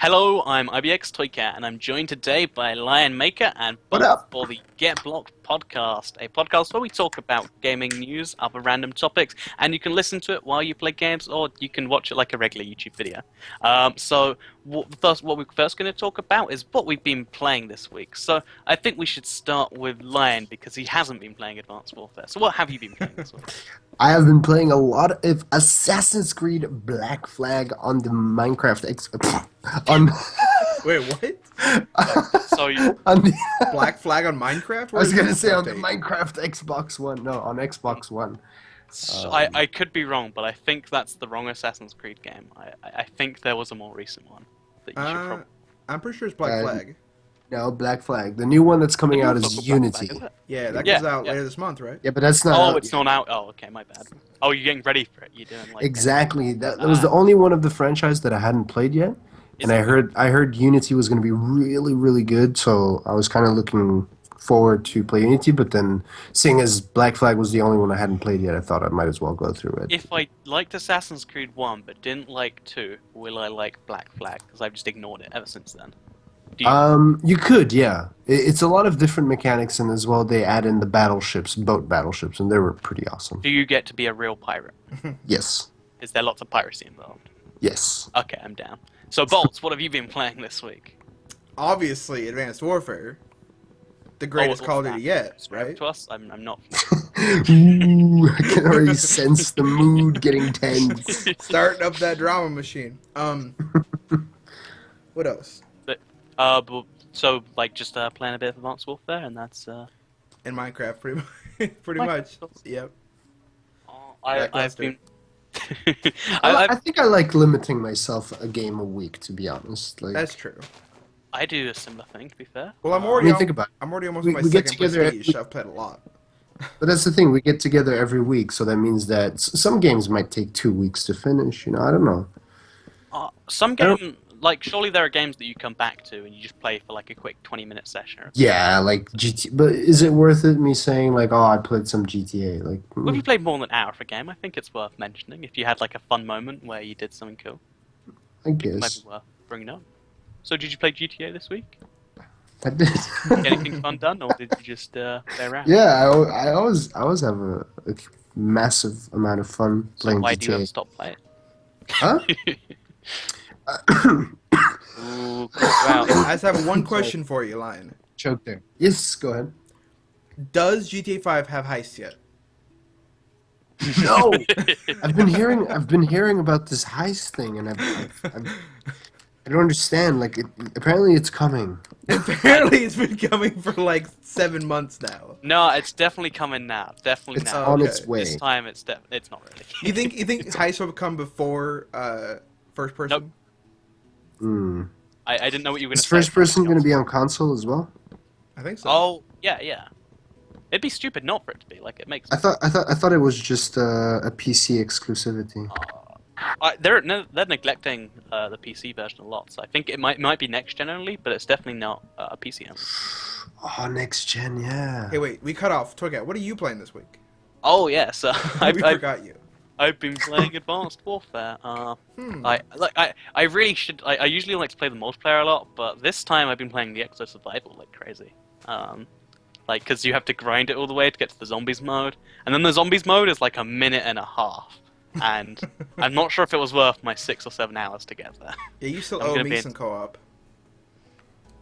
Hello, I'm IBX Toycat, and I'm joined today by Lion Maker and What Bolt up? for the Get Blocked podcast, a podcast where we talk about gaming news, other random topics, and you can listen to it while you play games, or you can watch it like a regular YouTube video. What we're first going to talk about is what we've been playing this week. So I think we should start with Lion because he hasn't been playing Advanced Warfare. So what have you been playing this week? I have been playing a lot of Assassin's Creed Black Flag on the Minecraft on Wait, what? So you, on the Black Flag on Minecraft? I was gonna say on the Update? Minecraft Xbox One. No, on Xbox One. I could be wrong, but I think that's the wrong Assassin's Creed game. I think there was a more recent one that you should probably. I'm pretty sure it's Black Uh, Flag. No, Black Flag. The new one that's coming out It's is not called Black Unity. Flag, is it? Yeah, that Yeah, comes out yeah. later this month, right? Yeah, but that's not. Oh, out it's yet. not out. Oh, okay, my bad. Oh, you're getting ready for it. You're doing like Exactly. That was the only one of the franchise that I hadn't played yet, and I heard Unity was going to be really, really good. So I was kind of looking forward to play Unity. But then, seeing as Black Flag was the only one I hadn't played yet, I thought I might as well go through it. If I liked Assassin's Creed 1 but didn't like 2, will I like Black Flag? Because I've just ignored it ever since then. Do you? You could, yeah. It's a lot of different mechanics, and as well, they add in the battleships, boat battleships, and they were pretty awesome. Do you get to be a real pirate? Yes, Is there lots of piracy involved? yes. Okay, I'm down. So, Bolts, what have you been playing this week? Obviously, Advanced Warfare. The greatest what's Call of that? Duty yet, Describe it right? to us? I'm not. Ooh, I can already sense the mood getting tense. Starting up that drama machine. What else? So like just playing a bit of Advanced Warfare, and that's. In Minecraft, pretty much. Pretty much. Yep. I've Lackluster. been. I think I like limiting myself a game a week, to be honest. Like, That's true. I do a similar thing, to be fair. Well, I'm I already. mean, think about it. I'm already almost We- on my we get second together- prestige. I've played a lot. But that's the thing. We get together every week, so that means that some games might take 2 weeks to finish. You know, I don't know. Some I don't- game, like surely there are games that you come back to and you just play for like a quick 20-minute session. Or Yeah, like GT. But is it worth it? Me saying like, oh, I played some GTA. Like, Well, if you played more than an hour of a game, I think it's worth mentioning. If you had like a fun moment where you did something cool, I it might guess be worth bringing up. So did you play GTA this week? I did. Get anything fun done, or did you just play around? Yeah, I always have a massive amount of fun So playing why do you GTA. ever stop playing? Huh? Ooh, call you out. I just have one question for you, Lion. Choke there. Yes, go ahead. Does GTA 5 have heists yet? No, I've been hearing about this heist thing, and I don't understand. Like, apparently it's coming. Apparently, it's been coming for like 7 months now. No, it's definitely coming now. Definitely It's now. on okay. its way. This time it's not really. You think heists will come before first person? Nope. I didn't know what you were going Is to say. first person going to be on console as well? I think so. Oh yeah. It'd be stupid not for it to be. Like it makes. I thought it was just a PC exclusivity. They're neglecting the PC version a lot. So I think it might be next gen only, but it's definitely not a PC only. Oh, next gen, yeah. Hey, wait, we cut off. Togat, what are you playing this week? Oh yeah, so We forgot you. I've been playing Advanced Warfare. I really should. I usually like to play the multiplayer a lot, but this time I've been playing the Exo Survival like crazy. Like, because you have to grind it all the way to get to the zombies mode, and then the zombies mode is like a minute and a half, and I'm not sure if it was worth my 6 or 7 hours to get there. Yeah, you still I'm owe gonna me be some co-op.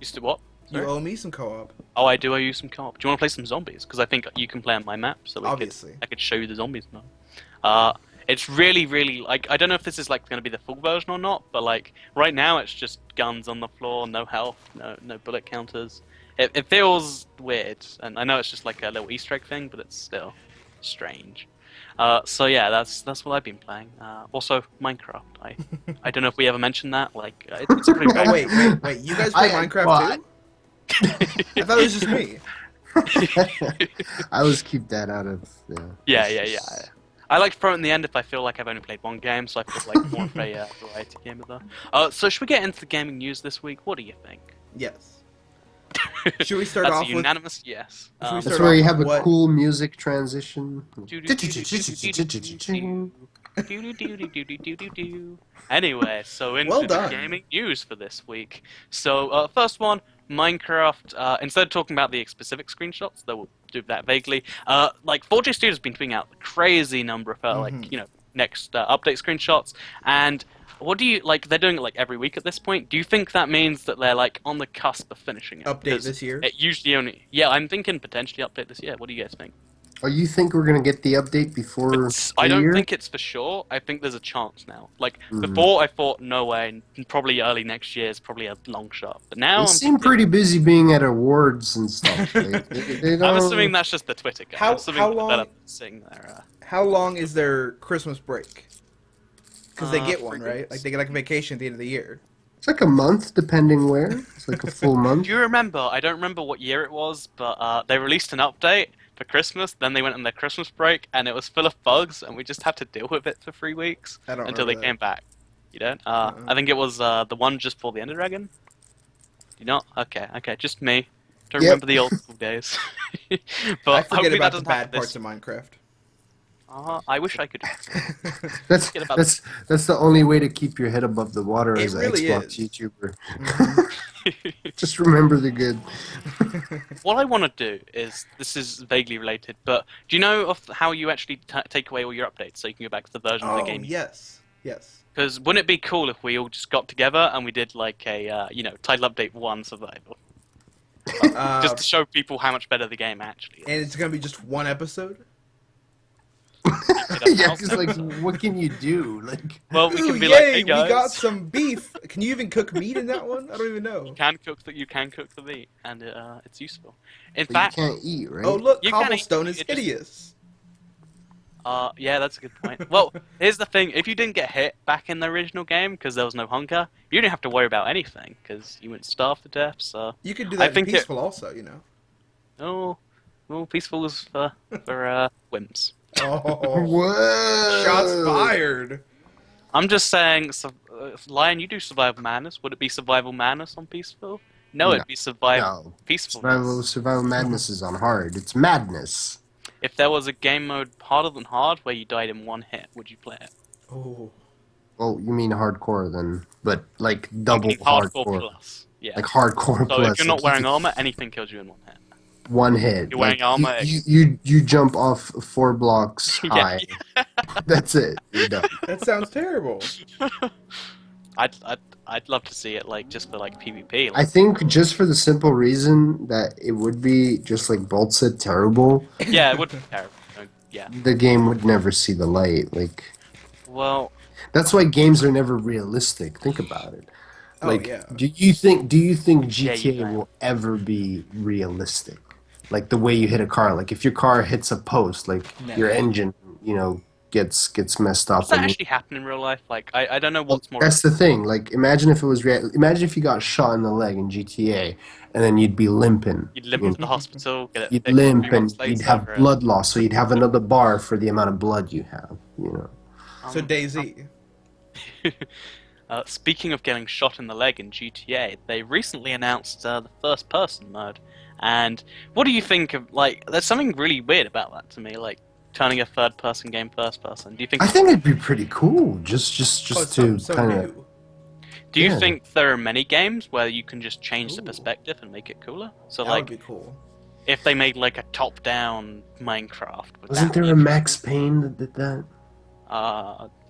You still what? You Sorry? owe me some co-op. Oh, I do. I use some co-op. Do you want to play some zombies? Because I think you can play on my map, so Obviously. I could show you the zombies mode. It's really, really like I don't know if this is like going to be the full version or not, but like right now it's just guns on the floor, no health, no bullet counters. It feels weird, and I know it's just like a little Easter egg thing, but it's still strange. So yeah, that's what I've been playing. Also Minecraft. I don't know if we ever mentioned that. Like it's a pretty Oh, big. wait. You guys play Minecraft what? too? I thought it was just me. I always keep that out of. Yeah. I like to throw it in the end if I feel like I've only played one game, so I feel like more of a variety gamer though. So should we get into the gaming news this week? What do you think? Yes. Should we start That's off a with? unanimous yes. Should we That's start where you off have a with what- cool music transition. Do. Anyway, so into Well the done. gaming news for this week. So, first one, Minecraft. Instead of talking about the specific screenshots, though we'll do that vaguely. Like 4J Studios has been tweeting out a crazy number of next update screenshots. And what do you like? They're doing it like every week at this point. Do you think that means that they're like on the cusp of finishing it? Update 'Cause this year? It usually only. Yeah, I'm thinking potentially update this year. What do you guys think? Oh, you think we're gonna get the update before I the don't year? think it's for sure. I think there's a chance now. Like Hmm. before, I thought no way, and probably early next year is probably a long shot. But now They I'm seem thinking, pretty busy being at awards and stuff. They I'm don't. assuming that's just the Twitter guy. How- I'm assuming how the long- developers sitting there. How long is their Christmas break? Because they get 3 one, right? weeks. Like they get like a vacation at the end of the year. It's like a month, depending where. It's like a full month. Do you remember? I don't remember what year it was, but they released an update for Christmas. Then they went on their Christmas break, and it was full of bugs, and we just had to deal with it for 3 weeks I don't until they remember came back. You don't? I think it was the one just before the Ender Dragon. You not? Okay, just me. Don't Yep. remember the old school days. But I forget hopefully that about the doesn't bad happen parts this. of Minecraft. I wish I could. That's Forget about that's the only way to keep your head above the water It as an really Xbox is. YouTuber. Mhm. Just remember the good. What I want to do is this is vaguely related, but do you know of how you actually take away all your updates so you can go back to the version of the Oh game? yes. Because wouldn't it be cool if we all just got together and we did like a title update 1 survival, just to show people how much better the game actually is. And it's gonna be just one episode. Yeah, because like, what can you do? Like, Well, we Ooh, can be yay! like, hey We guys, got some beef. Can you even cook meat in that one? I don't even know. you can cook the meat, and it's useful. In but you fact, can't eat, right? Oh look, You can eat- cobblestone is it just- hideous. yeah, that's a good point. Well, here's the thing: if you didn't get hit back in the original game because there was no hunger, you didn't have to worry about anything because you wouldn't starve to death. So, You could do I that in think it- peaceful also, you know. oh, well, peaceful is for wimps. Oh, Whoa! shots fired. I'm just saying, Lion, you do survival madness. Would it be survival madness on peaceful? No, No. it'd be survival No, peacefulness. survival madness is on hard. It's madness. If there was a game mode harder than hard where you died in 1 hit, would you play it? Oh, Well, you mean hardcore then, but like double Like hardcore hardcore, plus. Yeah. like hardcore So plus. if you're not like, wearing armor, anything kills you in 1 hit. one hit. You're wearing like, armor, You jump off 4 blocks Yeah. high. That's it. You're done. that sounds terrible. I'd love to see it like just for like PvP. I think just for the simple reason that it would be just like Bolt said, terrible. Yeah, it would be terrible. Yeah. The game would never see the light. Like Well, that's why games are never realistic. Think about it. Oh, Like, yeah. do you think Yeah, GTA you can. will ever be realistic? Like the way you hit a car. Like if your car hits a post, like Never. your engine, gets messed up. does that and- actually happen in real life? Like, I don't know what's more. That's the thing. Like imagine if it was imagine if you got shot in the leg in GTA, and then you'd be limping. You'd limp you to the hospital, get it You'd fixed, limp 3 and months you'd later, have blood loss, so you'd have another bar for the amount of blood you have. So DayZ. Speaking of getting shot in the leg in GTA, they recently announced the first-person mode. And what do you think of, like, there's something really weird about that to me, like, turning a third-person game first-person. Do you think... I think it'd be pretty cool, just Oh, it's to so kind of. new. Do you yeah. think there are many games where you can just change the Ooh. perspective and make it cooler? So, That like, would be cool. if they made, like, a top-down Minecraft... would Wasn't that there be a Max Payne that did that,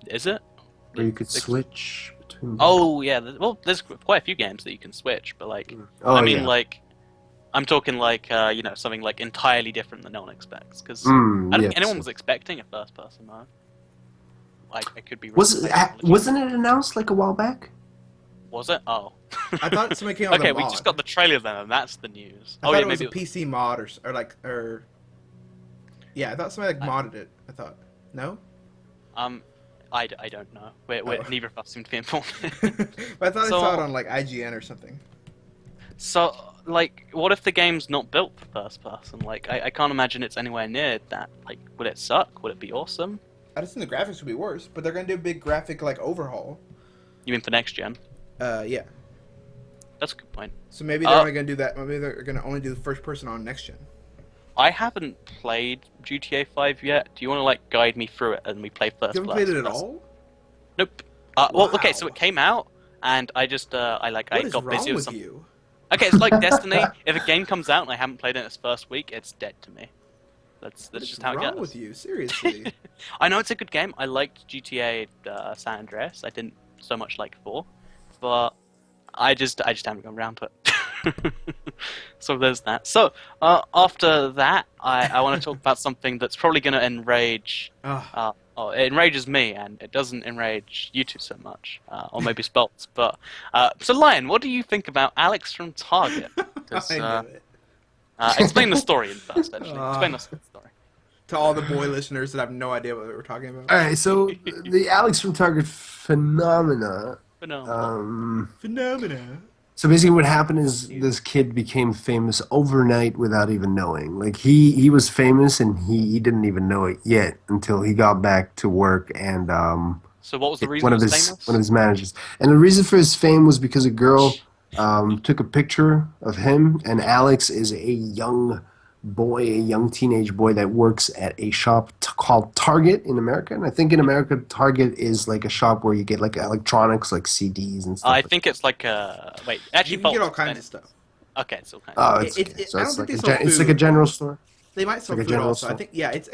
Is it? where you could It's- switch between? Oh, yeah. Well, there's quite a few games that you can switch, but, like... Oh, I mean, yeah. like, I'm talking like, something like entirely different that no one expects. Because I don't yes. think anyone was expecting a first-person mode. Like, it could be. Wasn't it announced like a while back? Was it? Oh. I thought somebody came out with Okay, a we mod. just got the trailer then, and that's the news. I Oh thought yeah, it was maybe. a PC mod or yeah, I thought somebody like modded it. I thought no, I don't know. We're Oh. neither of us seem to be informed. but I thought So- I saw it on like IGN or something. So, like, what if the game's not built for first-person? Like, I can't imagine it's anywhere near that. Like, would it suck? Would it be awesome? I just think the graphics would be worse, but they're gonna do a big graphic like overhaul. You mean for next gen? Yeah. That's a good point. So maybe they're only gonna do that. Maybe they're gonna only do the first person on next gen. I haven't played GTA 5 yet. Do you want to like guide me through it and we play first You haven't class played it at first? all? Nope. Well, okay, so Wow. it came out, and I just I What is got busy wrong with with some. you? Okay, it's like Destiny. If a game comes out and I haven't played it in its first week, it's dead to me. That's What is just how it wrong goes. with you? Seriously. I know it's a good game. I liked GTA San Andreas. I didn't so much like 4, but I just haven't gone around to it. So there's that. So after that, I want to talk about something that's probably going to enrage. Ugh. It enrages me, and it doesn't enrage you two so much, or maybe Speltz. But so, Lion, what do you think about Alex from Target? 'Cause, I knew it. explain the story first. Actually, explain us the story. To all the boy listeners that have no idea what we're talking about. All right, so the Alex from Target phenomena. Phenomenal. Phenomena. So basically, what happened is this kid became famous overnight without even knowing. Like he was famous and he didn't even know it yet until he got back to work and So what was the reason one he of was his famous? one of his managers. And the reason for his fame was because a girl took a picture of him, and Alex is a young boy, a young teenage boy that works at a shop called Target in America. And I think in America, Target is like a shop where you get like electronics, like CDs and stuff. I think it's like wait, actually, You can get Bolt's all kinds explain of stuff. it. Okay, it's all kinds. Oh, it's It- okay. it- So I don't it's think like they sell it's like a food. general store. They might sell Like a food general also. I store. think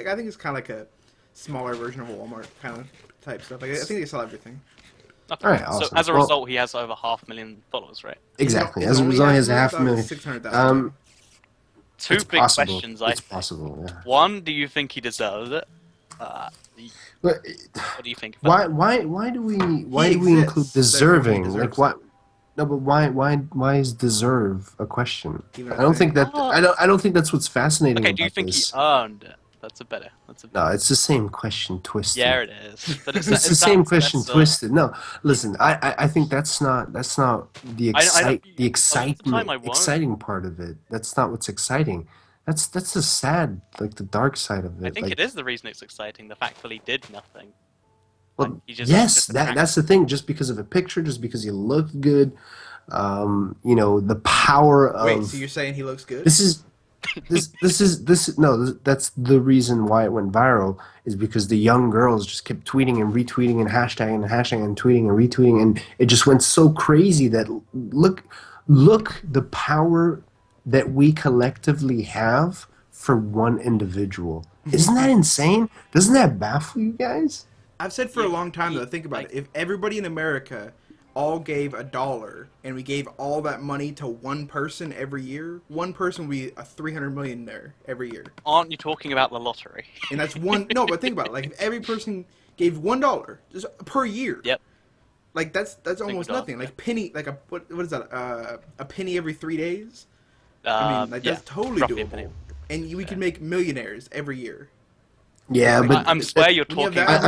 I think it's kind of like a smaller version of Walmart kind of type stuff. Like, I think they sell everything. Okay. All right, So awesome. as a Well- result, he has over 500,000 followers, right? Exactly. Is it As a only result, he has a I half thought it was million. 600,000. Two It's big possible. questions. It's possible. Yeah. One, do you think he deserves it? Uh, But what do you think? About why do we include exists, therefore he deserving? Like deserves what? No, but why is deserve a question? Even I don't thing. think that I don't think that's what's fascinating Okay, do you about think this. he earned it? That's a better. No, it's the same question twisted. Yeah, it is. But It's the same question twisted. No, listen, I think that's not the the time I won't. exciting part of it. That's not what's exciting. That's the sad, like the dark side of it. I think like, it is the reason it's exciting. The fact that he did nothing. Well, Like, he just- yes, just that's the thing. Just because of a picture, just because you look good, the power of Wait, so you're saying he looks good? this is that's the reason why it went viral is because the young girls just kept tweeting and retweeting and hashtagging and tweeting and retweeting, and it just went so crazy that look the power that we collectively have for one individual. Isn't that insane? Doesn't that baffle you guys? I've said for a long time though. Think about it. If everybody in America all gave $1 and we gave all that money to one person every year, one person would be a 300 millionaire every year. Aren't you talking about the lottery? And that's one. No, but think about it. Like if every person gave $1 just per year. Yep. Like that's almost $1, nothing. yeah. Like penny. Like what is that? A penny every 3 days. I mean, like yeah, that's totally roughly a penny. doable. And we can make millionaires every year. Yeah, but I'm swear you're when you have talking.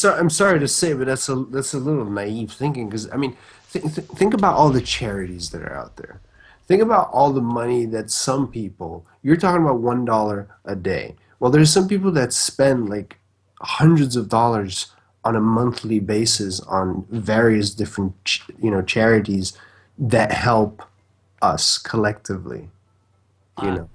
that- I'm sorry to say, but that's a little naive thinking because I mean, think about all the charities that are out there. Think about all the money that some people. You're talking about $1 a day. Well, there's some people that spend like hundreds of dollars on a monthly basis on various different charities that help us collectively. And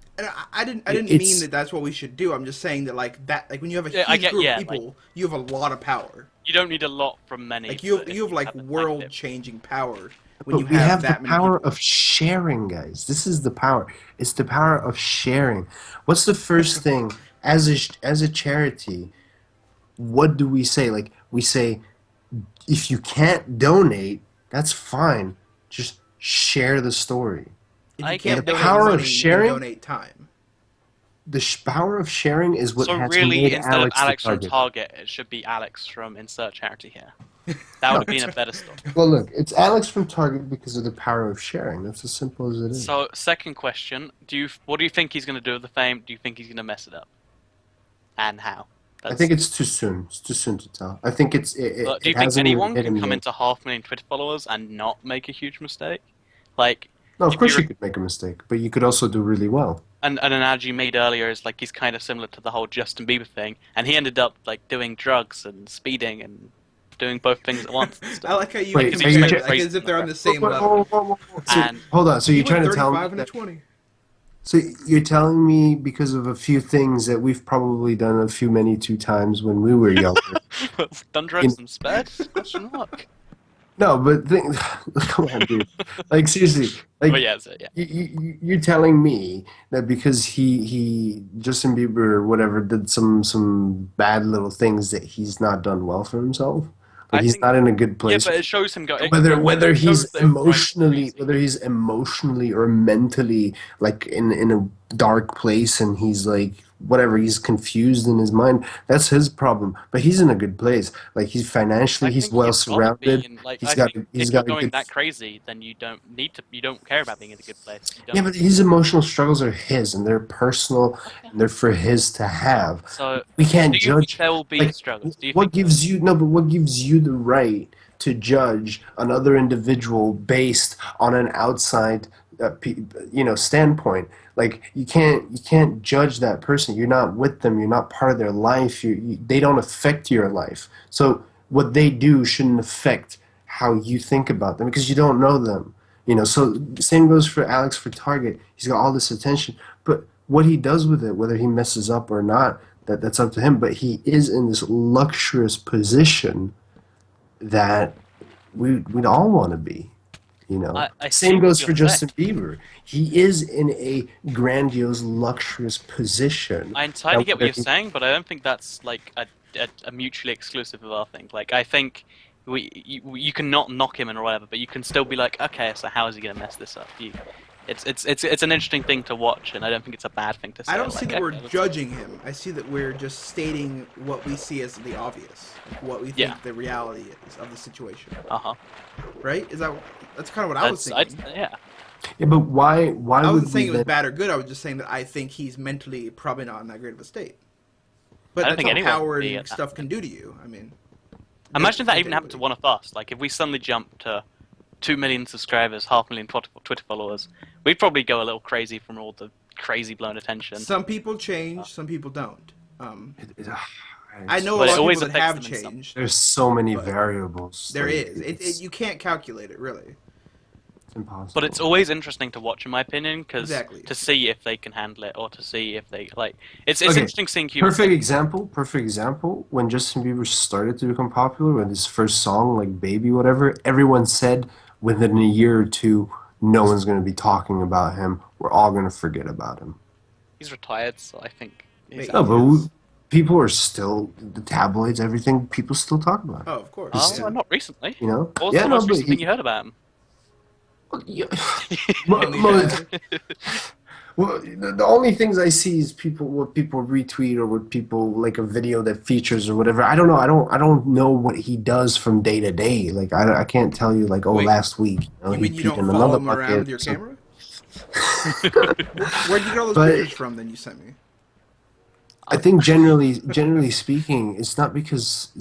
I didn't It's- mean that that's what we should do. I'm just saying that like when you have a Yeah, huge I get- group yeah, of people, you have a lot of power. You don't need a lot from many. Like you but if have like the time world dip- changing power when But you we have that the many power people. of sharing, guys. This is the power. It's the power of sharing. What's the first thing as a charity? What do we say? Like we say, if you can't donate, that's fine. Just share the story. If I you get can't the donate power of money, you can sharing. donate time. The power of sharing is what So has really, made instead Alex of Alex the from target. Target, it should be Alex from Insert Charity here. That would have been a better story. Well, look, it's Alex from Target because of the power of sharing. That's as simple as it is. So, second question: what do you think he's going to do with the fame? Do you think he's going to mess it up? And how? I think it's too soon. It's too soon to tell. I think it's. Do you it think hasn't even anyone hit can him come yet. into 500,000 Twitter followers and not make a huge mistake? Like, No, of if course you're- you could make a mistake, but you could also do really well. an analogy made earlier is like he's kind of similar to the whole Justin Bieber thing, and he ended up like doing drugs and speeding and doing both things at once. And I stuff. like how you Wait, compare are you it, ju- like as if they're on the same Whoa, level. whoa, whoa, whoa. So, And- hold on. So He you're trying went to tell 35 me and a that 20. So you're telling me because of a few things that we've probably done a few many two times when we were younger. Done You drugs and sped? Question mark. No, but come on, dude. Like seriously, But like yeah, so, yeah. you're telling me that because he Justin Bieber or whatever did some bad little things that he's not done well for himself. Like I he's think not in a good yeah, place. but it shows him go. Whether It he's shows that him driving crazy. emotionally or mentally like in a dark place and he's like whatever he's confused in his mind, that's his problem, but he's in a good place, like he's I financially, he's think well you'd rather be surrounded, in like he's I got think he's if you're got a going good. that crazy, then you don't care about being in a good place. You Yeah, don't. but his emotional struggles are his and they're personal Okay. and they're for his to have. So, We can't do you think judge. there will be Like, struggles? Do you what think that? gives you, no, but what gives you the right to judge another individual based on an outside, standpoint? Like, you can't judge that person. You're not with them. You're not part of their life. They don't affect your life. So what they do shouldn't affect how you think about them because you don't know them. So same goes for Alex for Target. He's got all this attention, but what he does with it, whether he messes up or not, that's up to him. But he is in this luxurious position that we'd all want to be. I see Same what goes you're for saying. Justin Bieber. He is in a grandiose, luxurious position. I entirely That get what whether you're he, saying, but I don't think that's like a mutually exclusive of our thing. Like I think you can not knock him and or whatever, but you can still be like, okay, so how is he gonna mess this up? It's an interesting thing to watch, and I don't think it's a bad thing to I say. don't see Like, that we're okay, let's judging him. I see that we're just stating what we see as the obvious, like what we yeah, think the reality is of the situation. uh-huh. Right? That's kind of what I was thinking. Yeah. yeah, but why I would wasn't we saying it was then? bad or good. I was just saying that I think he's mentally probably not in that great of a state. I But don't that's think what anyone would power be and at that stuff can point. do to you. I mean, Imagine if that affect even happened to anybody. one of us. Like, if we suddenly jumped to 2 million subscribers, 500,000 Twitter followers, we'd probably go a little crazy from all the crazy blown attention. Some people change, some people don't. I It's know a But lot it of always people that affects have them in some. changed, There's so many but variables. there Like is. it's You can't calculate it really. But it's impossible. always interesting to watch, in my opinion, because Exactly. to see if they can handle it or to see if they like. It's Okay, interesting seeing humans. perfect example. Perfect example. When Justin Bieber started to become popular, when his first song, like "Baby," whatever, everyone said within a year or two, no one's going to be talking about him. We're all going to forget about him. He's retired, so I think he's Wait, No, out he of but it. is? people are still the tabloids, everything. People still talk about him. Oh, of course. He's, Oh, Yeah. not recently. What was yeah, the no, most but recent thing he. you heard about him? Yeah, Mainly bad. well, the only things I see is what people retweet or what people like a video that features or whatever. I don't know. I don't know what he does from day to day. Like I can't tell you like, oh, Wait, last week, you he mean you peed don't in follow another him around bucket. with your So, camera? Where'd you get all those but pictures from? Then you sent me. I think generally speaking, it's not because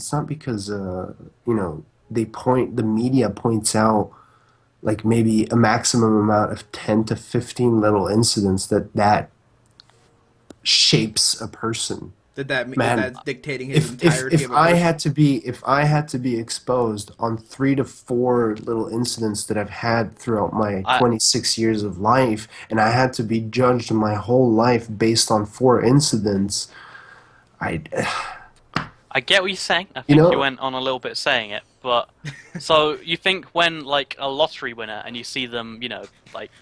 the media points out like maybe a maximum amount of 10 to 15 little incidents that shapes a person. That Man, that's dictating his if if entirety if of a I person? had to be if I had to be exposed on 3 to 4 little incidents that I've had throughout my I 26 years of life, and I had to be judged my whole life based on 4 incidents, I, I get what you're saying. I you think you know, went on a little bit saying it, but so you think when like a lottery winner and you see them, like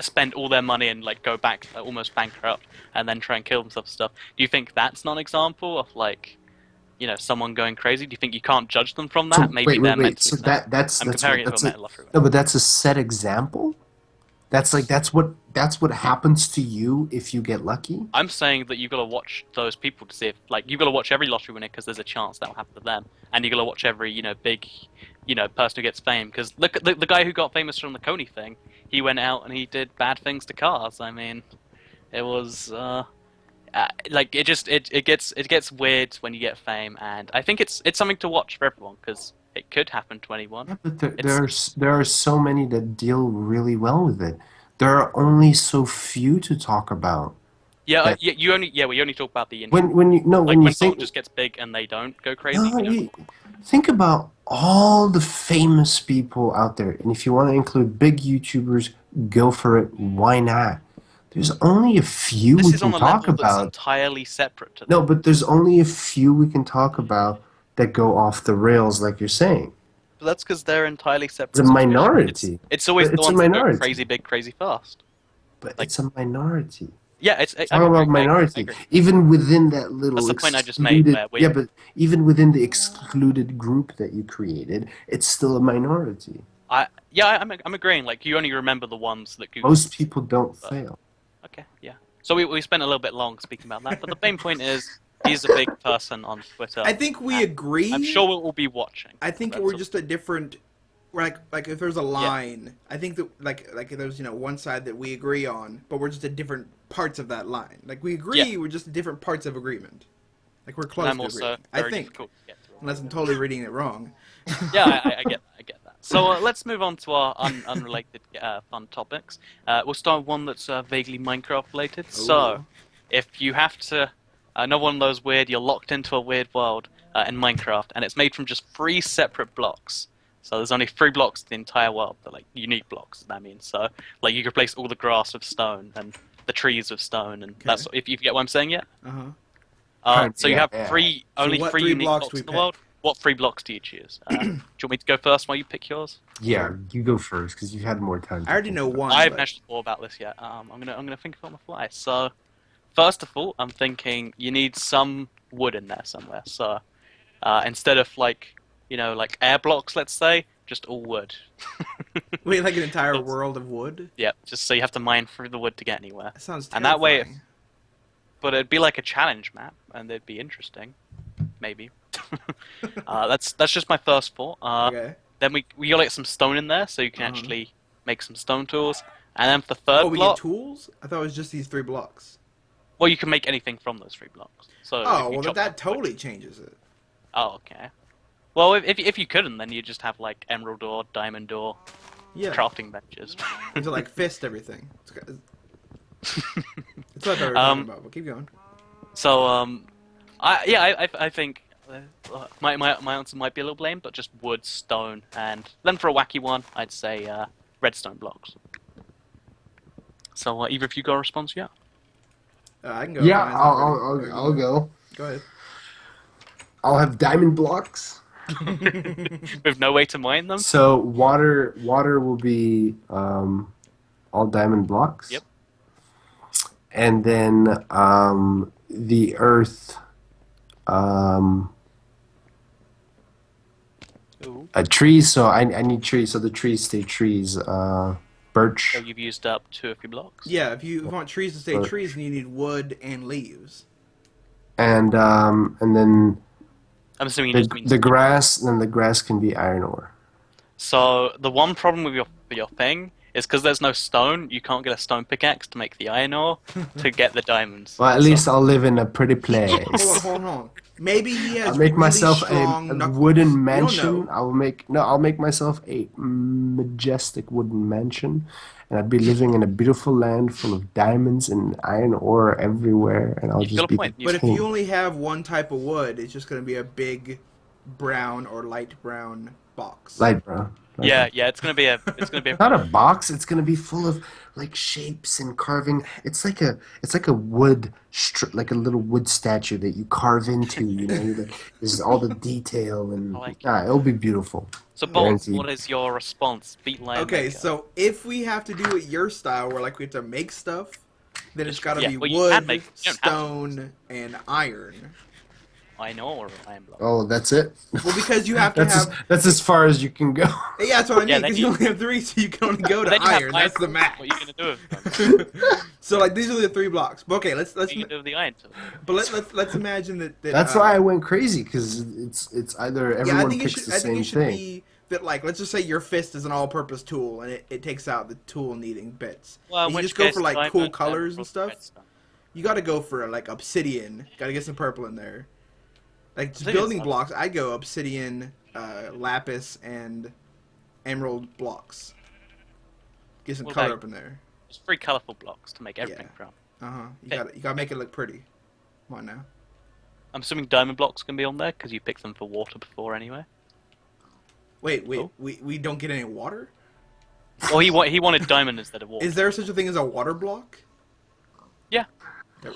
spend all their money and like go back almost bankrupt and then try and kill themselves and stuff. Do you think that's not an example of like, someone going crazy? Do you think you can't judge them from that? so Maybe wait, wait, they're wait. mentally So sane. I'm that's comparing what it to a that's a mental lottery no, winner. but that's a set example. That's like It's that's what happens to you if you get lucky. I'm saying that you've got to watch those people to see if, like, you've got to watch every lottery winner because there's a chance that will happen to them, and you've got to watch every, big, person who gets fame. Because look at the guy who got famous from the Coney thing. He went out and he did bad things to cars. I mean, it was like it gets weird when you get fame, and I think it's something to watch for everyone because it could happen to anyone. Yeah, but there, It's there are so many that deal really well with it. There are only so few to talk about. yeah, That we only talk about the when you no like when you when someone think just gets big and they don't go crazy. no We don't. you think about all the famous people out there, and if you want to include big YouTubers, go for it. Why not? There's only a few This we is on can a talk level that's about. entirely separate to No, them. but there's only a few we can talk about that go off the rails, like you're saying. But that's because they're entirely It's a separate situations. minority. It's always But the it's a ones that go minority. crazy big, crazy fast. But Like, it's a minority. yeah, I Talk agree. about I minority. agree. Even within that That's little the point I just made. excluded, Where yeah, we, but even within the excluded group that you created, it's still a minority. I'm agreeing. Like, you only remember the ones that Google. Most people don't But, fail. okay, yeah. So we spent a little bit long speaking about that, but the main point is he's a big person on Twitter. I think we and agree. I'm sure we'll be watching. I think That's we're just a different. We're like if there's a line, I think that like there's one side that we agree on, but we're just at different parts of that line. Like we agree, we're just at different parts of agreement. Like we're close and I'm to also agreement. very I think, difficult to get to. unless I'm totally reading it wrong. Yeah, I get that. So let's move on to our unrelated fun topics. We'll start with one that's vaguely Minecraft related. So, Ooh. if you have to know one of those weird, you're locked into a weird world in Minecraft, and it's made from just 3 separate blocks. So there's only 3 blocks in the entire world, but like unique blocks. That means so like you could replace all the grass with stone and the trees with stone, and that's if you get what I'm saying yet. So you have only what three three unique blocks blocks do we in the pick? world. What 3 blocks do you choose? Do you want me to go first while you pick yours? Yeah, you go first because you've had more time. I already know one. I haven't but- actually thought about this yet. I'm gonna think of it on the fly. So, first of all, I'm thinking you need some wood in there somewhere. So, instead of like air blocks, let's say, just all wood. Wait, like an entire world of wood? Yeah, just so you have to mine through the wood to get anywhere. That sounds And terrifying. that way, but it'd be like a challenge map, and it'd be interesting, maybe. That's just my first thought. Okay. Then we gotta get some stone in there, so you can actually make some stone tools. And then for the third Oh, we block, get tools? I thought it was just these 3 blocks. well, you can make anything from those 3 blocks. So Oh, if you well, chop that them, totally changes it. Oh, okay. Well, if you couldn't, then you just have like emerald ore, diamond ore, Yeah. crafting benches. You to like fist everything. It's what I thought we were talking about, but keep going. So I think my answer might be a little lame, but just wood, stone, and then for a wacky one, I'd say redstone blocks. So either of you got a response yet? I can go. Yeah, Mine's I'll go. Go ahead. I'll have diamond blocks. With no way to mine them? So water will be all diamond blocks. Yep. And then the earth, Ooh. trees. So I need trees. So the trees stay trees. Birch. So you've used up 2 of your blocks? Yeah, if you want trees to stay trees, then you need wood and leaves. And then I'm assuming you just mean the grass. Then the grass can be iron ore. So the one problem with your thing is because there's no stone, you can't get a stone pickaxe to make the iron ore to get the diamonds. Well, at least I'll live in a pretty place. Hold on. Maybe he has I'll make really myself strong a knuckles. wooden You don't mansion. know. I'll make myself a majestic wooden mansion, and I'd be living in a beautiful land full of diamonds and iron ore everywhere, and I'll You've just got a be point. the But if king. you only have one type of wood, it's just going to be a big brown or light brown box. Light brown. Yeah, it's gonna be a Not a box. It's gonna be full of like shapes and carving. It's like a wood like a little wood statue that you carve into. You know, like, there's all the detail and I like it'll be beautiful. So Bolts, Guaranteed. what is your response? Beat Lion Okay, Maker. so if we have to do it your style, where like we have to make stuff, then it's got to be well, you can wood, make- you don't have to. stone, and iron. I know, or iron block. Oh, that's it. Well, because you have to have. That's as far as you can go. Yeah, that's what I Yeah, mean. then Because you- you only have 3, so you can only go to Then you have iron. iron That's the tools. max. What are you gonna do with them? So like these are the 3 blocks. But okay, let's What are you gonna do with the iron tool? but let's imagine that. That's why I went crazy because it's either Yeah, I everyone think it picks should. the I think same it should thing. be that like let's just say your fist is an all-purpose tool and it takes out the tool needing bits. Well, And in you which just go case, for like diamond, cool colors and emerald, stuff. redstone. You got to go for like obsidian. Got to get some purple in there. Like just Obsidian's building nice. blocks, I go obsidian, lapis, and emerald blocks. Get some Well, color they- up in there. It's 3 colorful blocks to make everything Yeah. from. You gotta make it look pretty. Come on now. I'm assuming diamond blocks can be on there because you picked them for water before anyway. Wait, Oh. we don't get any water? Well, he wanted diamond instead of water. Is there such a thing as a water block? Yeah. You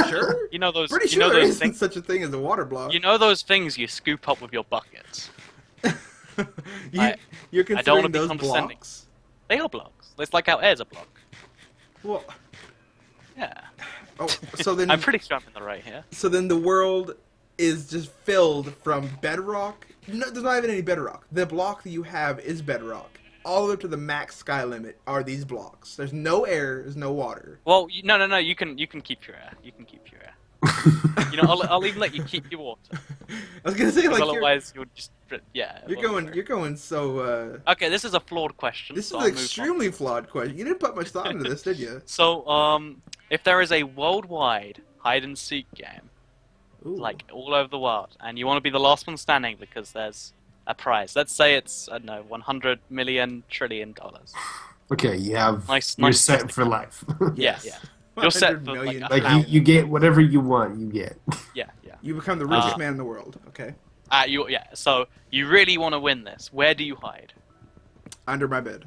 sure? You know those. Pretty You sure know there those isn't things. such a thing as a water block. You know those things you scoop up with your buckets. you, you're I don't considering want to be those condescending. blocks? They are blocks. It's like how air's a block. Well, Yeah. oh, so then I'm pretty sure I'm in the right here. So then the world is just filled from bedrock. No, there's not even any bedrock. The block that you have is bedrock. All the way up to the max sky limit are these blocks. There's no air. There's no water. Well, no. You can keep your air. You can keep your air. You know, I'll even let you keep your water. I was gonna say like Otherwise, you're just yeah. you're going so. Okay, this is a flawed question. This so is I'll an move on. extremely flawed question. You didn't put much thought into this, did you? So, if there is a worldwide hide and seek game, Ooh. like all over the world, and you want to be the last one standing because there's a prize. Let's say it's I don't know, 100 million trillion dollars. Okay, you have Nice, you're nice set testing. for life. Yeah. You're set 100 for million. like, Like you get whatever you want, you get. Yeah. You become the richest man in the world. Okay. So you really want to win this. Where do you hide? Under my bed.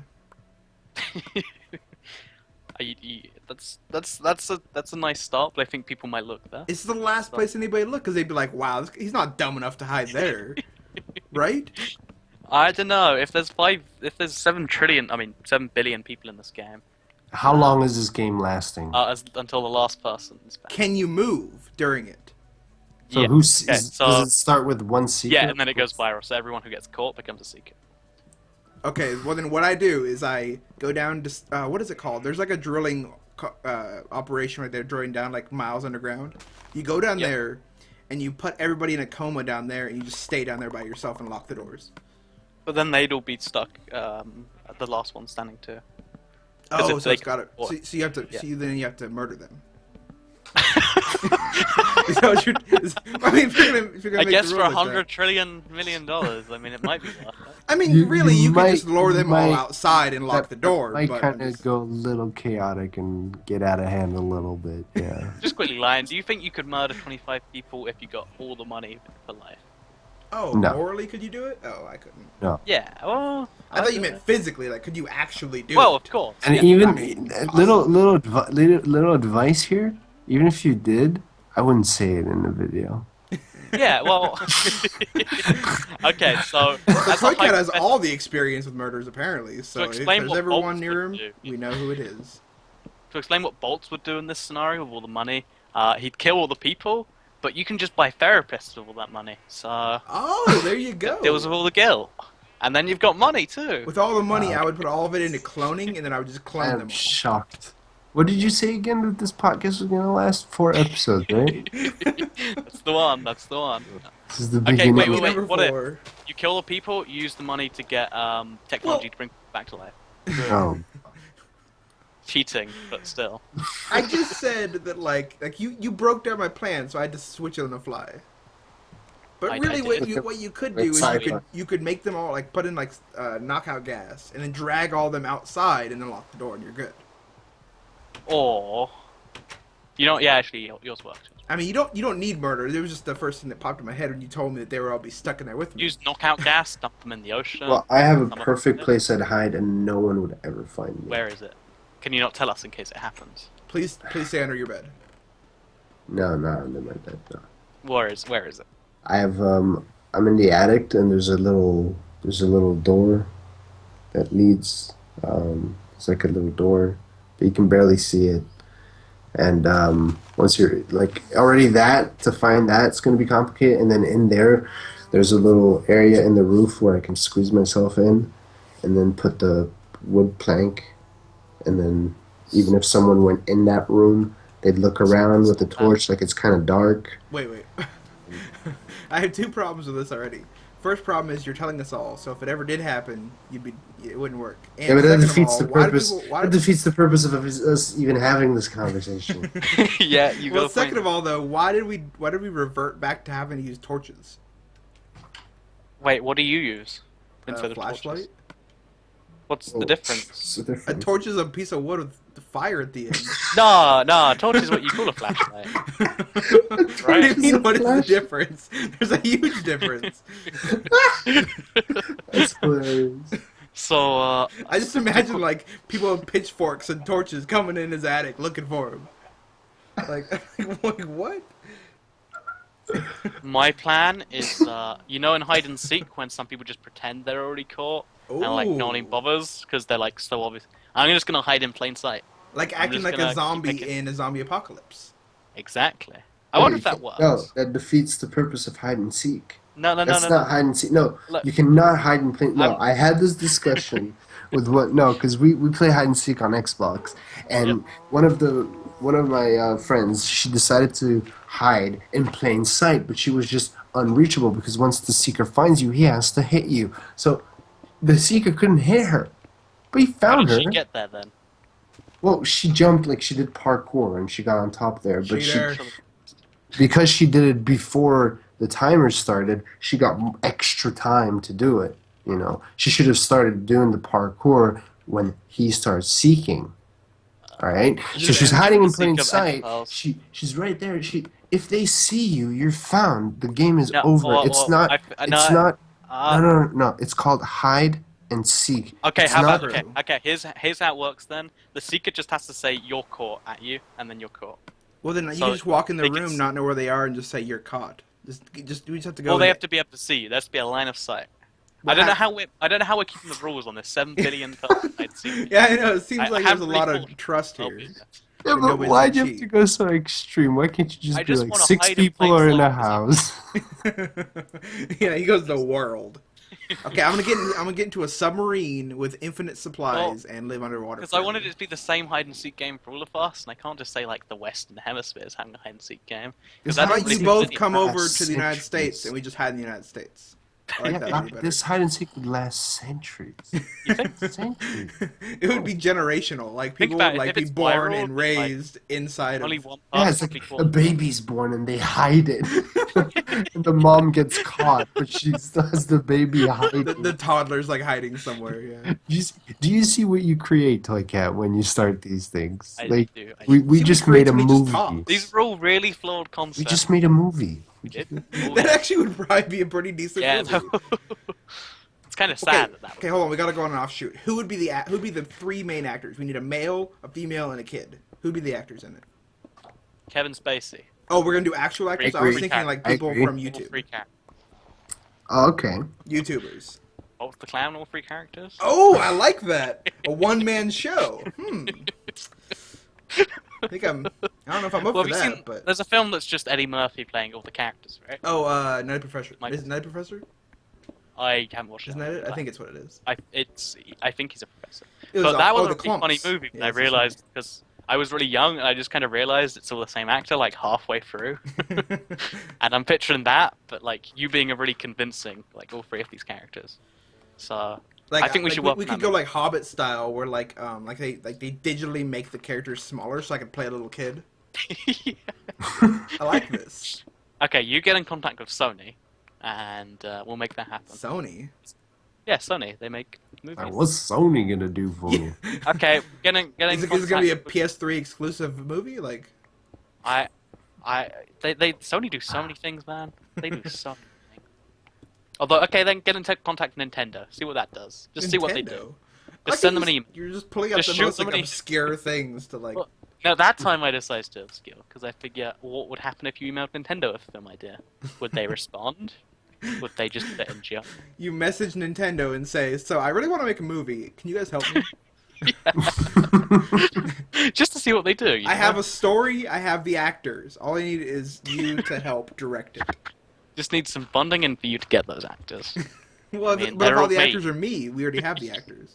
That's a nice start, but I think people might look there. It's the last place anybody look because they'd be like, "Wow, he's not dumb enough to hide there." Right? I don't know if there's 7 billion people in this game. How long is this game lasting? Until the last person is back. Can you move during it? So Yeah. who's Okay, does it start with one secret? Yeah, and then it goes viral. So everyone who gets caught becomes a seeker. Okay, well then what I do is I go down to what is it called? There's like a drilling operation right there, drilling down like miles underground. You go down Yep. there, and you put everybody in a coma down there, and you just stay down there by yourself and lock the doors. But then they'd all be stuck at the last one standing too. 'Cause Oh, if so they it's got it. or- So you have to. yeah. So then you have to murder them. Is that what I mean, if you're gonna I make guess the for rules like $100 that. trillion million, I mean, it might be worth it. I mean, You- really, you you could might- just lure them you all might- outside and lock the door. Might But kind I'm of just- go a little chaotic and get out of hand a little bit. Yeah. Just quickly, Lion, do you think you could murder 25 people if you got all the money for life? Oh, No. morally, could you do it? Oh, I couldn't. Yeah, well... I thought you don't meant physically. Like, could you actually do Well, it? of course. And yeah. even I mean, little advice here. Even if you did, I wouldn't say it in the video. Yeah, well... okay, so... The as a Toy Cat has hypothet- all the experience with murders, apparently. So if explain there's what ever Bolts one near him, would do. we know who it is. To explain what Bolts would do in this scenario with all the money, he'd kill all the people, but you can just buy therapists with all that money. So... Oh, there you go. deals with all the guilt. And then you've got money, too. With all the money, I would put all of it into cloning, and then I would just clone them I'm all. shocked. What did you say again that this podcast was going to last? 4 episodes, right? That's the one, that's the one. This is the Okay, beginning. wait, Lucky number what if- 4. You kill the people, you use the money to get technology to bring back to life. Oh, Cheating, but still. I just said that, like you broke down my plan, so I had to switch it on the fly. But I really, did. what you could do is you could make them all like put in like knockout gas, and then drag all them outside, and then lock the door, and you're good. Or... You know, yeah, actually, yours worked. I mean, you don't need murder. It was just the first thing that popped in my head when you told me that they would all be stuck in there with me. Use knockout gas, dump them in the ocean. well, I have a Some of perfect them- place I'd hide, and no one would ever find me. Where is it? Can you not tell us in case it happens? Please stay under your bed. No, under my bed. No. Where is it? I have I'm in the attic, and there's a little door that leads. It's like a little door, but you can barely see it. And once you're like already to find that, it's going to be complicated. And then in there's a little area in the roof where I can squeeze myself in, and then put the wood plank. And then even if someone went in that room, they'd look around with the torch, like it's kind of dark. Wait. I have 2 problems with this already. First problem is you're telling us all, so if it ever did happen, it wouldn't work. And Yeah, but that second of defeats all, the why do purpose. people- why That do- defeats the purpose of us even having this conversation. Yeah, you Well, got second of all, though, why did we revert back to having to use torches? Wait, what do you use? Instead of Flashlight. torches? What's the difference? It's the A difference. torch is a piece of wood with the fire at the end. No, torch is what you call a flashlight. What do you mean, what is the Flash- difference? There's a huge difference. That's hilarious. So, I just imagine like people with pitchforks and torches coming in his attic looking for him. Like, like what? my plan is, you know, in hide and seek when some people just pretend they're already caught and like no one even Ooh. bothers because they're like so obvious. I'm just gonna hide in plain sight. Like I'm acting just like a gonna keep zombie making in a zombie apocalypse. exactly. I No, wonder you if that can't. No, works. that defeats the purpose of hide and seek. No, no, no, That's no, no. not hide and seek. No, Look, you cannot hide and play. No, I'm. I had this discussion with what? No, because we play hide and seek on Xbox, Yep. and one of my friends, she decided to hide in plain sight, but she was just unreachable because once the seeker finds you, he has to hit you. So the seeker couldn't hit her, but he How found did her. she get there then? Well, she jumped like she did parkour and she got on top there, but she Cheater. because she did it before the timer started, she got extra time to do it. You know, she should have started doing the parkour when he starts seeking. All right, so she's And hiding in the seek plain of sight. Enterprise. She's right there. If they see you, you're found. The game is No, over. well, I know. It's not. Uh, No. It's called hide and seek. okay, It's how not. about okay? Here's how it works then. The seeker just has to say you're caught at you, and then you're caught. Well, then you So can just walk in the they can room, s- not know where they are, and just say you're caught. We just have to go. Well, they in have to be able to see you. There has to be a line of sight. Well, I don't know how we're keeping the rules on this 7 billion person I'd see. Yeah, I know. It seems I like have there's a lot really of trust thought- here. Yeah, And but nobody's why'd gonna you have to cheat. go so extreme? Why can't you just I be just like wanna six hide in people plain are in sight a because house? Yeah, he goes the world. Okay, I'm gonna get into a submarine with infinite supplies and live underwater. Because I forever. wanted it to be the same hide and seek game for all of us, and I can't just say like the Western Hemisphere is having a hide and seek game. Because How that about doesn't you really both fit come any- over to the United Centuries. States and we just hide in the United States? I like that Yeah, way better. this hide and seek would last centuries. You think? Centuries. It would be generational. Like Think people about would it, like if be it's born viral, and then, like, raised inside only of. one Yeah, person it's would be like caught. a baby's born and they hide it. And the mom gets caught, but she still has the baby hiding. The toddler's like hiding somewhere. Yeah. Do you see what you create, Toy Cat, when you start these things? I Like do. we See, just create made a when he just movie. talks. These are all really flawed We concepts. just made a movie. It- That actually would probably be a pretty decent yeah, movie. it's kind of Okay, sad that okay, hold on. We gotta go on an offshoot. Who would be the three main actors? We need a male, a female, and a kid. Who'd be the actors in it? Kevin Spacey. Oh, we're gonna do actual actors. I was agree. thinking like I people agree. from All YouTube, three characters. Oh, okay. YouTubers. What was the clown? All three characters. Oh, I like that. A one-man show. I think I don't know if I'm up Well, for have you that, seen? but There's a film that's just Eddie Murphy playing all the characters, right? oh, Night Professor. Mike- Is it Night Professor? I haven't watched Isn't it. that it? I but think it's what it is. I think he's a professor. It was But that was the a really funny clumps. movie. Yeah, I it's the realized because I was really young and I just kind of realized it's all the same actor like halfway through. clumps. And I'm picturing that, but like you being a really convincing like all three of these characters. So Like, I think we should work we on could that go movie. like Hobbit style, where like they digitally make the characters smaller, so I can play a little kid. I like this. Okay, you get in contact with Sony, and we'll make that happen. Sony. Yeah, Sony. They make movies. Now, what's Sony gonna do for me? Okay, get in Is it contact. gonna be a with- PS3 exclusive movie? Like, they Sony do so many things, man. They do so many things. Although, okay, then get in contact with Nintendo. See what that does. Just see what they do. Nintendo? Just send them an email. You're just pulling up Just the shoot most them like an e- obscure things to like. Well, No, that time I decided to obscure because I figure what would happen if you emailed Nintendo with a film idea? Would they respond? Would they just put it in jail? You message Nintendo and say, "So I really want to make a movie. Can you guys help me? Just to see what they do. I have a story. I have the actors. All I need is you to help direct it." Just need some funding and for you to get those actors. Well, I mean, but if they're all all the me. actors are me, we already have the actors.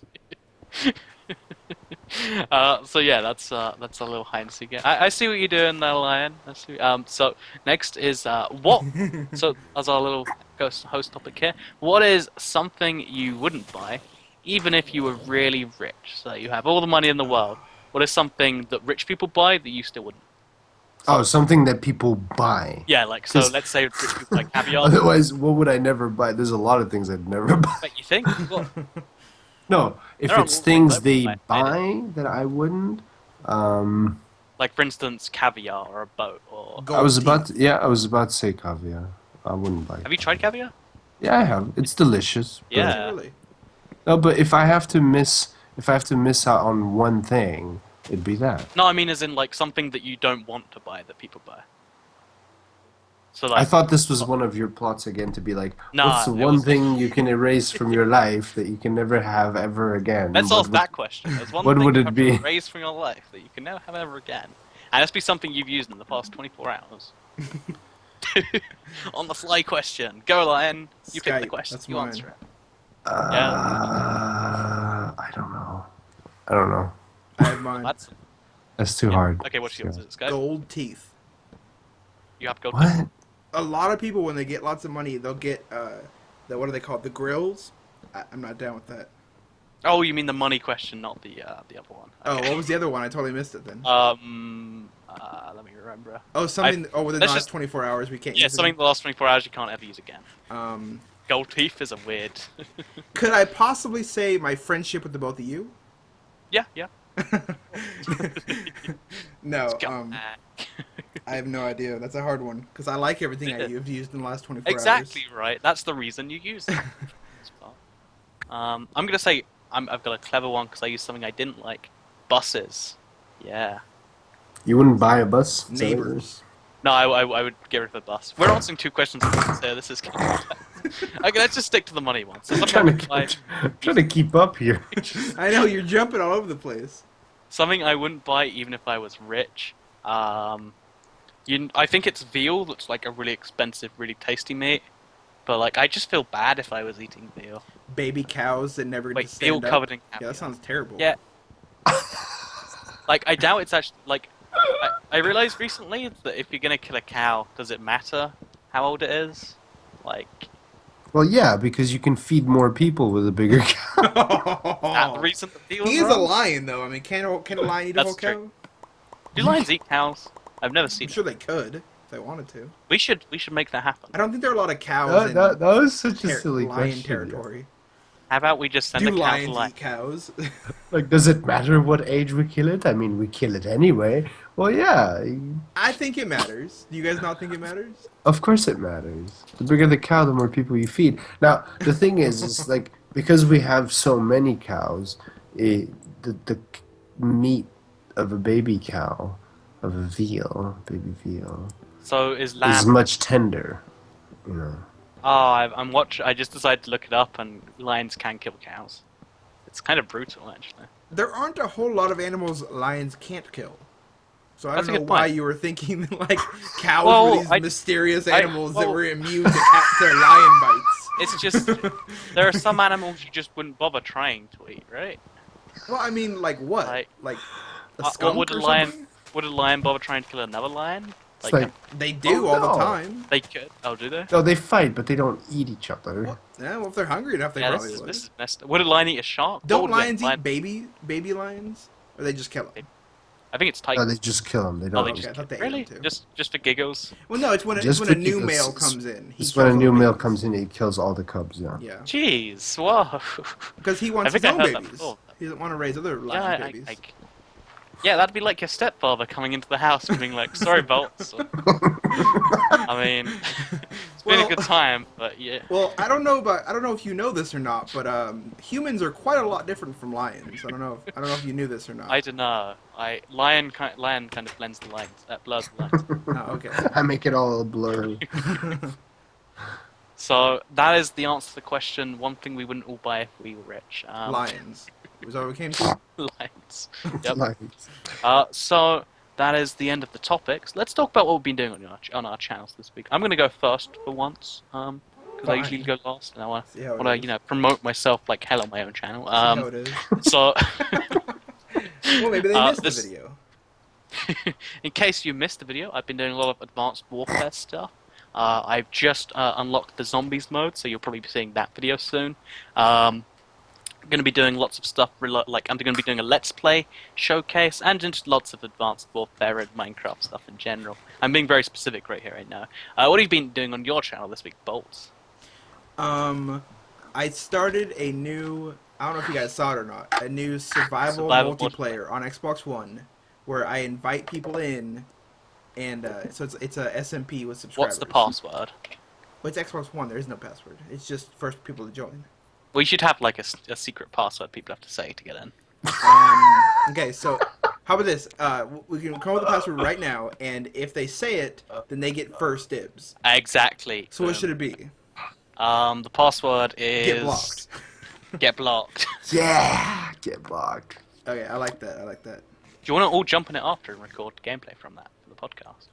So yeah, that's a little hide and seek game. I see what you're doing there, Lion. I see. So next is what? So as our little host topic here, what is something you wouldn't buy, even if you were really rich? So you have all the money in the world. What is something that rich people buy that you still wouldn't? Oh, something that people buy. Yeah, like so. 'Cause- Let's say rich people buy caviar. Otherwise, what would I never buy? There's a lot of things I'd never buy. But you think? What? No, if There are it's all things things I they wouldn't buy that I wouldn't. Like for instance, caviar or a boat or. Gold I was teeth. about to, yeah, I was about to say caviar. I wouldn't buy. Have you tried caviar? Yeah, I have. It's delicious. but- Yeah. Really? No, but if I have to miss out on one thing, it'd be that. No, I mean as in like something that you don't want to buy that people buy. So I like, thought this was one of your plots again to be like, what's nah, the it one was. thing you can erase from your life that you can never have ever again? Let's ask that question. There's one what thing would you it have be? to erase from your life that you can never have ever again, and it's be something you've used in the past 24 hours. On the fly question. Go, Lion. You pick the Skype. question. That's You mine. answer it. Yeah. I don't know. I don't know. I have Well, mine. That's too yeah. hard. Okay, what's That's yours? too Is it Skype? Gold teeth. You have gold. hard. What? A lot of people, when they get lots of money, they'll get what are they called? The grills. I'm not down with that. Oh, you mean the money question, not the other one. Oh, Okay. what was the other one? I totally missed it then. Let me remember. Oh, something. Within the let's last just 24 hours we can't yeah, use it. something in the last 24 hours you can't ever use again. Um, Gold teeth is a weird. could I possibly say my friendship with the both of you? Yeah, yeah. No. Let's go back. I have no idea. That's a hard one because I like everything you've used in the last 24 Exactly hours. right. That's the reason you use it. I'm gonna say I've got a clever one because I used something I didn't like. Buses. Yeah. You wouldn't buy a bus? Is that what it is? Neighbors. No, I would get rid of the bus. We're answering two questions at once here. This is kind of okay, let's just stick to the money one. So I'm trying to keep up here. I know you're jumping all over the place. something I wouldn't buy even if I was rich. I think it's veal. That's like a really expensive, really tasty meat. But like, I just feel bad if I was eating veal. Baby cows that never Like just veal stand up. covered in Yeah, caviar. that sounds terrible. Yeah. Like, I doubt it's actually like. I realized recently that if you're gonna kill a cow, does it matter how old it is? Like, Well, yeah, because you can feed more people with a bigger cow. is that the reason the veal He is is a wrong? lion, though. I mean, can a lion eat a That's whole cow? true. Do lions eat cows? I've never seen I'm it. sure they could if they wanted to. We should make that happen. I don't think there are a lot of cows in That was such a silly lion question. territory. How about we just send Do a cow to lions lion? eat cows? Like, does it matter what age we kill it? I mean, we kill it anyway. Well, yeah, I think it matters. Do you guys not think it matters? of course it matters. The bigger the cow, the more people you feed. Now, the thing is like, because we have so many cows, the meat of a baby cow, of a baby veal, So is is lamb? much tender, you know. Oh, I just decided to look it up, and lions can kill cows. It's kind of brutal, actually. There aren't a whole lot of animals lions can't kill. So I That's a don't know good why point. you were thinking like cows Well, were these mysterious I- animals that well- were immune to lion bites. It's just there are some animals you just wouldn't bother trying to eat, right? Well, I mean, like what? Like- Like a Well, skunk would a or lion something? would a lion bother trying to kill another lion? It's Like, like, They do Oh, all the no. time. they could. Oh, do they? no, they fight, but they don't eat each other. Well, yeah, well, if they're hungry enough, they Yeah, probably this would. is messed up. Would a lion eat a shark? What Don't would lions lion- eat baby lions, or they just kill them? I think it's No, tigers. they just kill them. They Oh, don't. they Okay, just I thought they ate really them too. just for giggles. Well, no, it's when Just a for new keepers. male comes in. He It's when a kills all new the male babies. comes in, he kills all the cubs. Yeah. Yeah, Jeez, whoa. because he wants I think his I own heard that babies. before. He doesn't want to raise other lion Yeah, babies. yeah, that'd be like your stepfather coming into the house and being like, "Sorry, Bolts." I mean, it's been Well- a good time, but yeah. Well, I don't know if you know this or not, but humans are quite a lot different from lions. I don't know if you knew this or not. I don't know. Lion kind of blurs the lines. Oh, okay. I make it all blurry. So that is the answer to the question. One thing we wouldn't all buy if we were rich. Lions. Was that what we came to? Lions. Yep. Like, So that is the end of the topics. Let's talk about what we've been doing on our channels this week. I'm going to go first for once, because I Fine. usually go last, and I want See how it to, is. promote myself like hell on my own channel. See how it is. So, Well, maybe they uh, missed this- the video. in case you missed the video, I've been doing a lot of Advanced Warfare stuff. I've just unlocked the Zombies mode, so you'll probably be seeing that video soon. I'm going to be doing lots of stuff, like I'm going to be doing a Let's Play showcase, and just lots of Advanced Warfare and Minecraft stuff in general. I'm being very specific right here, right now. What have you been doing on your channel this week, Bolts? I started a new. I don't know if you guys saw it or not. A new survival multiplayer on Xbox One, where I invite people in, and so it's a SMP with subscribers. What's the password? Well, it's Xbox One. There is no password. It's just first people to join. We should have like a secret password people have to say to get in. Okay, so how about this? We can come up with the password right now, and if they say it, then they get first dibs. Exactly. So what should it be? The password is Get blocked. Get blocked. Yeah, get blocked. Okay, I like that. I like that. Do you want to all jump in it after and record gameplay from that for the podcast?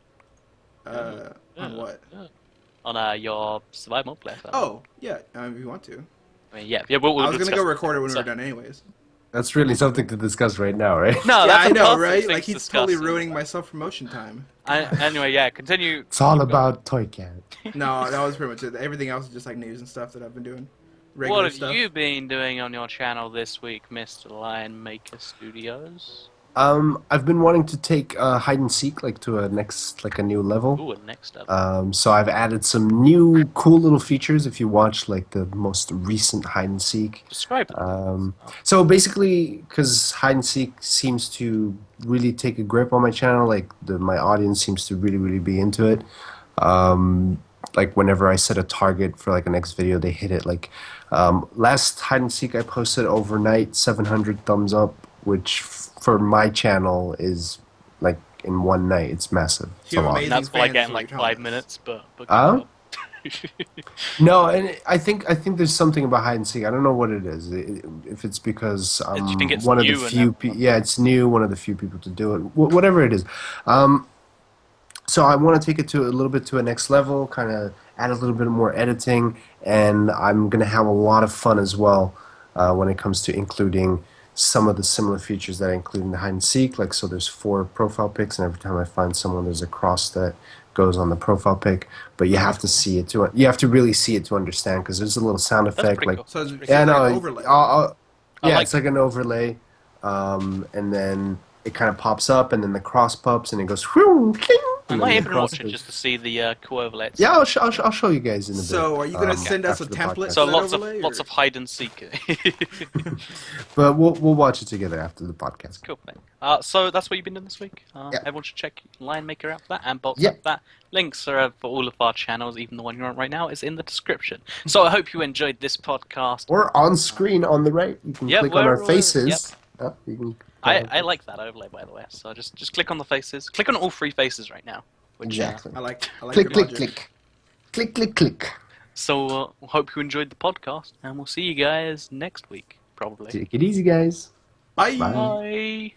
On what? On your survival multiplayer server. Oh, yeah. If you want to. I mean, yeah. We'll I was gonna discuss go record it when so- we were done, anyways. That's really something to discuss right now, right? No, Yeah, that's I a know, perfect right? thing Like to he's totally discuss. ruining my self-promotion time. Anyway, yeah. Continue. It's all about Toy Cat. No, that was pretty much it. Everything else is just like news and stuff that I've been doing. Regular What have stuff. you been doing on your channel this week, Mr. Lion Maker Studios? I've been wanting to take hide and seek like to a new level. Ooh, and next up. So I've added some new cool little features. If you watch like the most recent hide and seek, Describe them. so basically, because hide and seek seems to really take a grip on my channel, like my audience seems to really be into it. Like whenever I set a target for like a next video, they hit it. Like last hide and seek I posted overnight, 700 thumbs up, which for my channel is like in one night, it's massive. It's You a have lot. amazing And that's why I fans get in for like your 5 comments. minutes, but Huh? No, and I think there's something about hide and seek. I don't know what it is. If it's because Do you think it's one of the new and few, yeah, it's new, one of the few people to do it. Whatever it is. So I want to take it to a little bit to a next level, kind of add a little bit more editing, and I'm gonna have a lot of fun as well when it comes to including some of the similar features that I include in the hide and seek. Like, so there's 4 profile pics, and every time I find someone, there's a cross that goes on the profile pic. But you have to see it to really see it to understand, because there's a little sound That's effect, pretty like cool. So it's, That's so yeah, it's no, like an overlay. yeah, like it's like an overlay, and then it kind of pops up, and then the cross pops, and it goes. Whew, cling, I and might then even the cross watch it goes. just to see the cool overlay. Yeah, I'll show you guys in a bit. So are you gonna um, send us a after the template? podcast. So that overlay, or- lots of hide and seek. But we'll watch it together after the podcast. Cool thing. So that's what you've been doing this week. Yeah. Everyone should check Lion Maker out for that and Bolts Yeah. out for that. Links are for all of our channels, even the one you're on right now, is in the description. So I hope you enjoyed this podcast. Or on screen on the right, you can Yep, click on our we're- faces. You can, I like that overlay, by the way. So just click on the faces. Click on all 3 faces right now. Which, exactly. I like Click, your click, logic. click. So hope you enjoyed the podcast, and we'll see you guys next week, probably. Take it easy, guys. Bye. Bye. Bye.